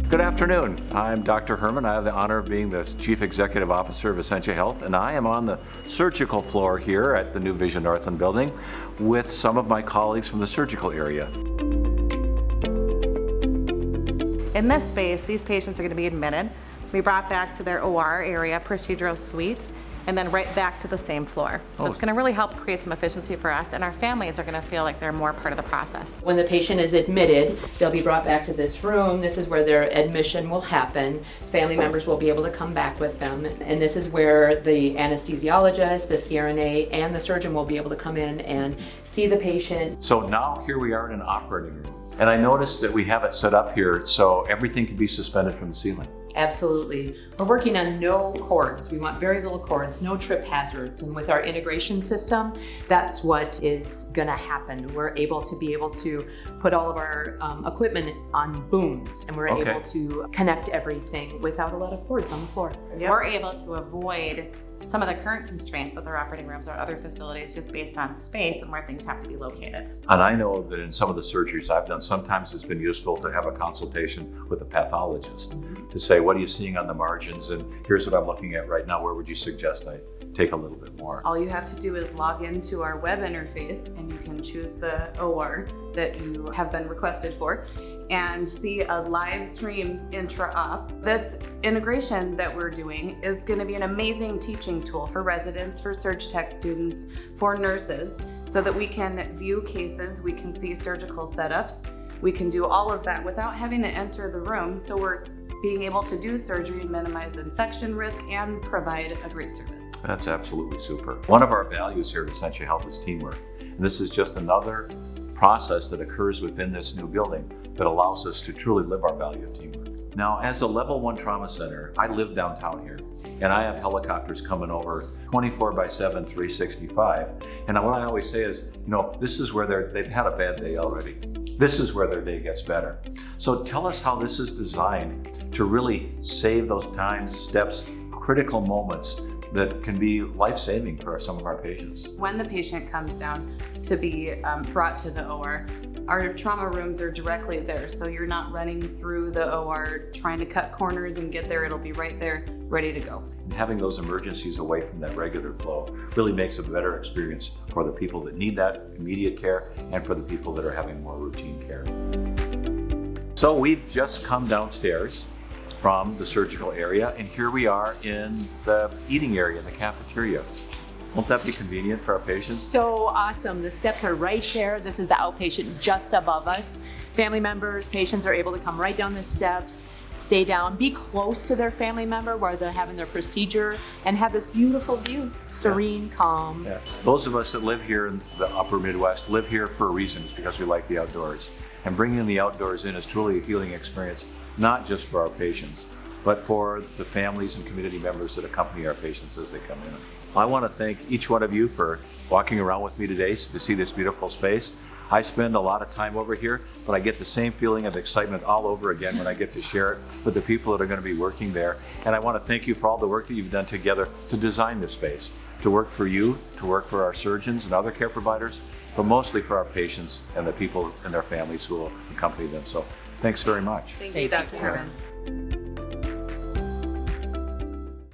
Good afternoon. I'm Dr. Herman. I have the honor of being the Chief Executive Officer of Essentia Health, and I am on the surgical floor here at the new Vision Northland building with some of my colleagues from the surgical area. In this space, these patients are going to be admitted. We brought back to their OR area, procedural suite, and then right back to the same floor. So it's going to really help create some efficiency for us, and our families are going to feel like they're more part of the process. When the patient is admitted, they'll be brought back to this room. This is where their admission will happen. Family members will be able to come back with them. And this is where the anesthesiologist, the CRNA, and the surgeon will be able to come in and see the patient. So now here we are in an operating room. And I noticed that we have it set up here so everything can be suspended from the ceiling. Absolutely. We're working on no cords. We want very little cords, no trip hazards. And with our integration system, that's what is going to happen. We're able to put all of our equipment on booms, and we're able to connect everything without a lot of cords on the floor. So we're able to avoid some of the current constraints with our operating rooms or other facilities just based on space and where things have to be located. And I know that in some of the surgeries I've done, sometimes it's been useful to have a consultation with a pathologist to say, what are you seeing on the margins? And here's what I'm looking at right now. Where would you suggest I take a little bit more? All you have to do is log into our web interface and you can choose the OR that you have been requested for and see a live stream intra-op. This integration that we're doing is going to be an amazing teaching tool for residents, for surg tech students, for nurses, so that we can view cases, we can see surgical setups, we can do all of that without having to enter the room. So we're being able to do surgery, minimize infection risk, and provide a great service. That's absolutely super. One of our values here at Essentia Health is teamwork. And this is just another process that occurs within this new building that allows us to truly live our value of teamwork. Now, as a level 1 trauma center, I live downtown here, and I have helicopters coming over 24/7, 365. And what I always say is, this is where they've had a bad day already. This is where their day gets better. So tell us how this is designed to really save those times, steps, critical moments that can be life-saving for some of our patients. When the patient comes down to be brought to the OR, our trauma rooms are directly there, so you're not running through the OR trying to cut corners and get there. It'll be right there, ready to go. And having those emergencies away from that regular flow really makes a better experience for the people that need that immediate care and for the people that are having more routine care. So we've just come downstairs from the surgical area, and here we are in the eating area, in the cafeteria. Won't that be convenient for our patients? So awesome. The steps are right there. This is the outpatient just above us. Family members, patients are able to come right down the steps, stay down, be close to their family member while they're having their procedure, and have this beautiful view, serene, calm. Yeah. Those of us that live here in the upper Midwest live here for a reason. It's because we like the outdoors. And bringing the outdoors in is truly a healing experience, not just for our patients, but for the families and community members that accompany our patients as they come in. I want to thank each one of you for walking around with me today to see this beautiful space. I spend a lot of time over here, but I get the same feeling of excitement all over again when I get to share it with the people that are going to be working there. And I want to thank you for all the work that you've done together to design this space, to work for you, to work for our surgeons and other care providers, but mostly for our patients and the people and their families who will accompany them. So thanks very much. Thank you, Dr. Herman.